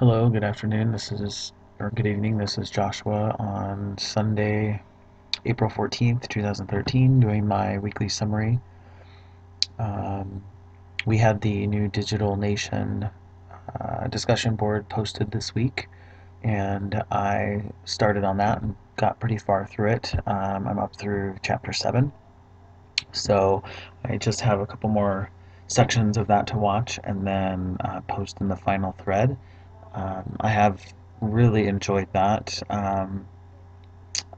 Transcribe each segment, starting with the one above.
Hello, good afternoon. Or good evening. This is Joshua on Sunday, April 14th, 2013, doing my weekly summary. Um, we had the new Digital Nation discussion board posted this week, and I started on that and got pretty far through it. I'm up through chapter 7, so I just have a couple more sections of that to watch and then post in the final thread. I have really enjoyed that.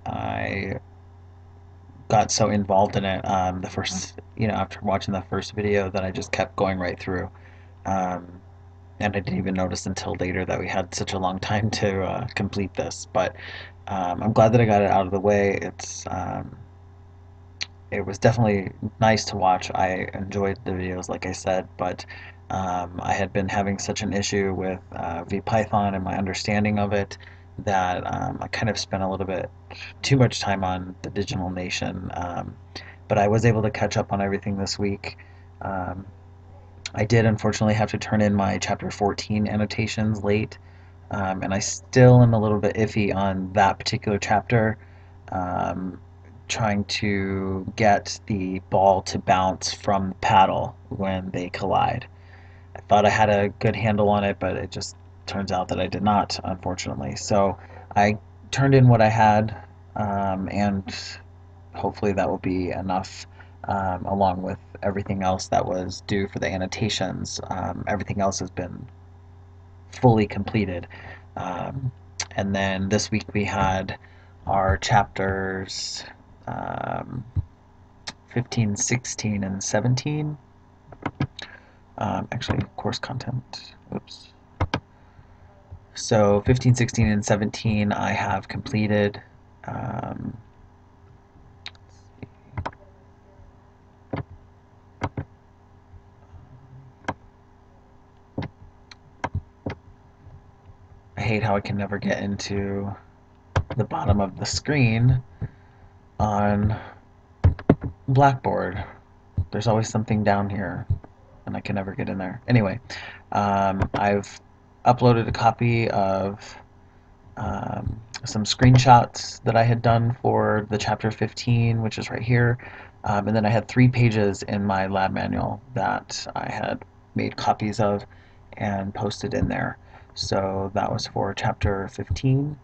I got so involved in it the first, after watching the first video that I just kept going right through. Um, and I didn't even notice until later that we had such a long time to complete this. But I'm glad that I got it out of the way. It was definitely nice to watch. I enjoyed the videos, like I said, but I had been having such an issue with VPython and my understanding of it that I kind of spent a little bit too much time on the Digital Nation. But I was able to catch up on everything this week. Um, I did unfortunately have to turn in my chapter 14 annotations late, and I still am a little bit iffy on that particular chapter. Um, Trying to get the ball to bounce from the paddle when they collide. I thought I had a good handle on it, but it just turns out that I did not, unfortunately. So I turned in what I had, and hopefully that will be enough, along with everything else that was due for the annotations. Everything else has been fully completed. Um, and then this week we had our chapters um, 15, 16, and 17. Actually, course content. Oops. So 15, 16, and 17 I have completed. Um, I hate how I can never get into the bottom of the screen on Blackboard. There's always something down here, and I can never get in there. Anyway, I've uploaded a copy of some screenshots that I had done for the chapter 15, which is right here. And then I had 3 pages in my lab manual that I had made copies of and posted in there. So that was for chapter 15.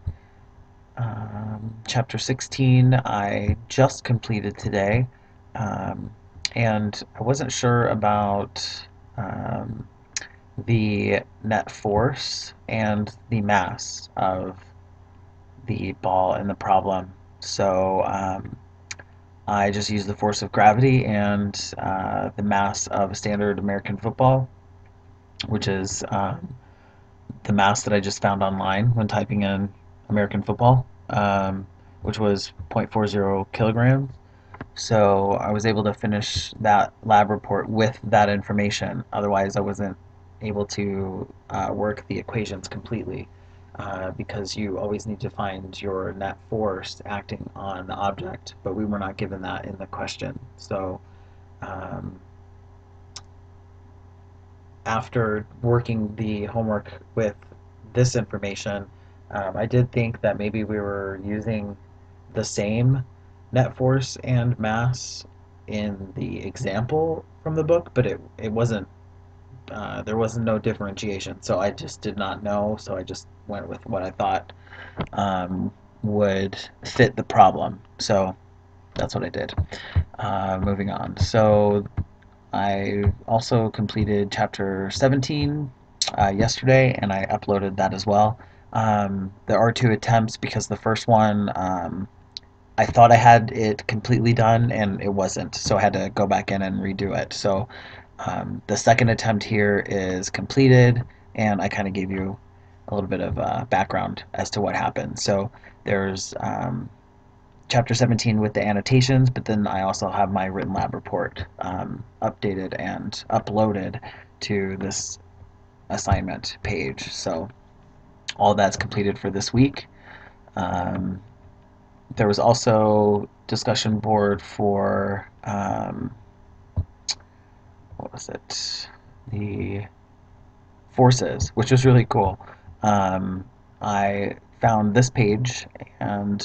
Chapter 16 I just completed today, um, and I wasn't sure about um, the net force and the mass of the ball in the problem. So I just used the force of gravity and the mass of a standard American football, which is the mass that I just found online when typing in American football, which was 0.40 kilograms. So I was able to finish that lab report with that information. Otherwise, I wasn't able to work the equations completely, because you always need to find your net force acting on the object, but we were not given that in the question. So um, after working the homework with this information, I did think that maybe we were using the same net force and mass in the example from the book, but it wasn't. There wasn't no differentiation, so I just did not know. So I just went with what I thought would fit the problem. So that's what I did. Moving on. So I also completed chapter 17 yesterday, and I uploaded that as well. There are 2 attempts because the first one, I thought I had it completely done, and it wasn't, so I had to go back in and redo it. So the second attempt here is completed, and I kind of gave you a little bit of background as to what happened. So there's chapter 17 with the annotations, but then I also have my written lab report updated and uploaded to this assignment page. So all that's completed for this week. Um, there was also discussion board for what was it? The forces, which was really cool. I found this page, and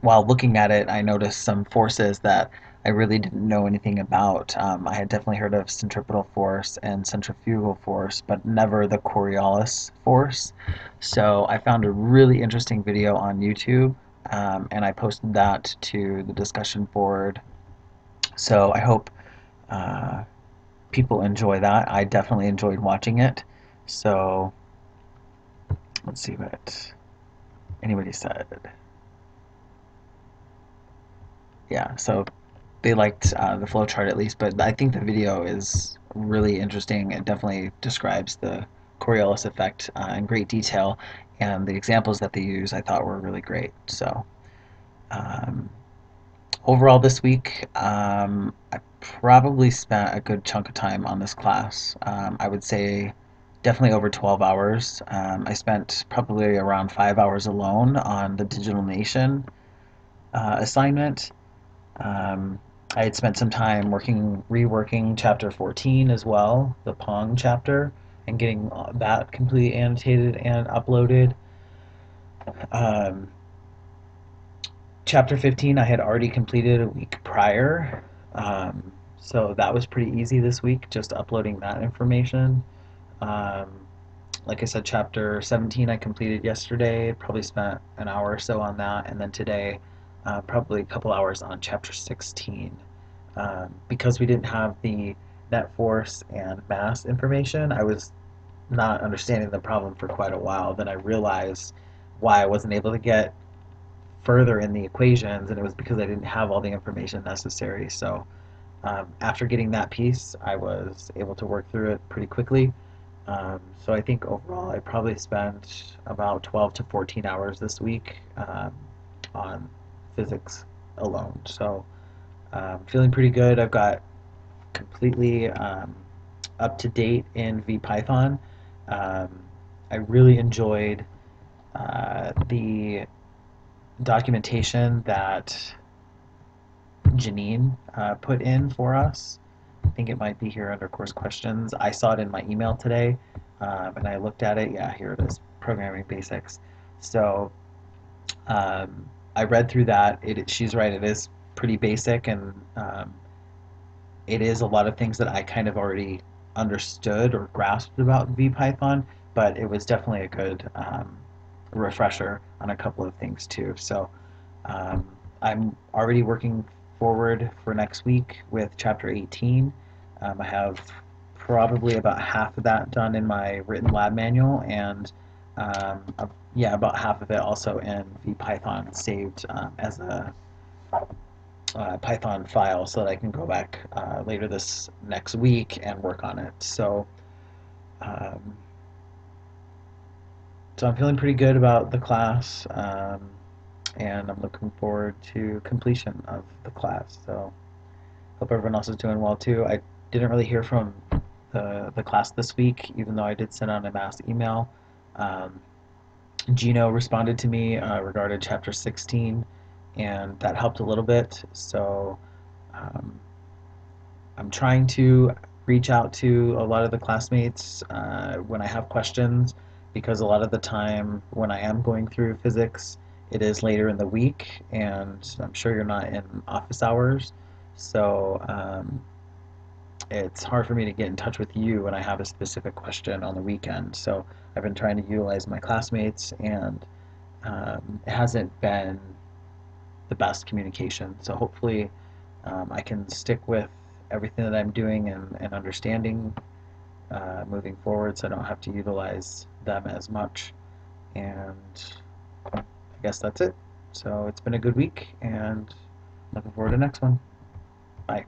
while looking at it, I noticed some forces that I really didn't know anything about. I had definitely heard of centripetal force and centrifugal force, but never the Coriolis force. So I found a really interesting video on YouTube, and I posted that to the discussion board. So I hope uh, people enjoy that. I definitely enjoyed watching it. So let's see what anybody said. Yeah, so they liked the flow chart at least, but I think the video is really interesting. It definitely describes the Coriolis effect in great detail, and the examples that they use I thought were really great. So um, overall this week, I probably spent a good chunk of time on this class. I would say definitely over 12 hours. I spent probably around 5 hours alone on the Digital Nation assignment. Um, I had spent some time reworking chapter 14 as well, the Pong chapter, and getting that completely annotated and uploaded. Um, Chapter 15 I had already completed a week prior, so that was pretty easy this week, just uploading that information. Um, like I said, chapter 17 I completed yesterday, probably spent an hour or so on that, and then today, probably a couple hours on chapter 16. Because we didn't have the net force and mass information, I was not understanding the problem for quite a while. Then I realized why I wasn't able to get further in the equations, and it was because I didn't have all the information necessary. So after getting that piece, I was able to work through it pretty quickly. So I think overall I probably spent about 12 to 14 hours this week on physics alone. So feeling pretty good. I've got completely up to date in VPython. Um, I really enjoyed the documentation that Janine put in for us. I think it might be here under course questions. I saw it in my email today, and I looked at it. Yeah, here it is, programming basics. So I read through that. She's right. It is pretty basic, and it is a lot of things that I kind of already understood or grasped about VPython, but it was definitely a good refresher on a couple of things too. So um, I'm already working forward for next week with chapter 18. I have probably about half of that done in my written lab manual, and yeah, about half of it also in VPython saved as a Python file so that I can go back later this next week and work on it. Um, so I'm feeling pretty good about the class, and I'm looking forward to completion of the class. So hope everyone else is doing well too. I didn't really hear from the class this week, even though I did send out a mass email. Um, Gino responded to me regarding chapter 16, and that helped a little bit. So um, I'm trying to reach out to a lot of the classmates when I have questions, because a lot of the time when I am going through physics, it is later in the week, and I'm sure you're not in office hours. So it's hard for me to get in touch with you when I have a specific question on the weekend. So I've been trying to utilize my classmates, and it hasn't been the best communication. So hopefully I can stick with everything that I'm doing and understanding moving forward, so I don't have to utilize them as much. And I guess that's it. So it's been a good week, and looking forward to the next one. Bye.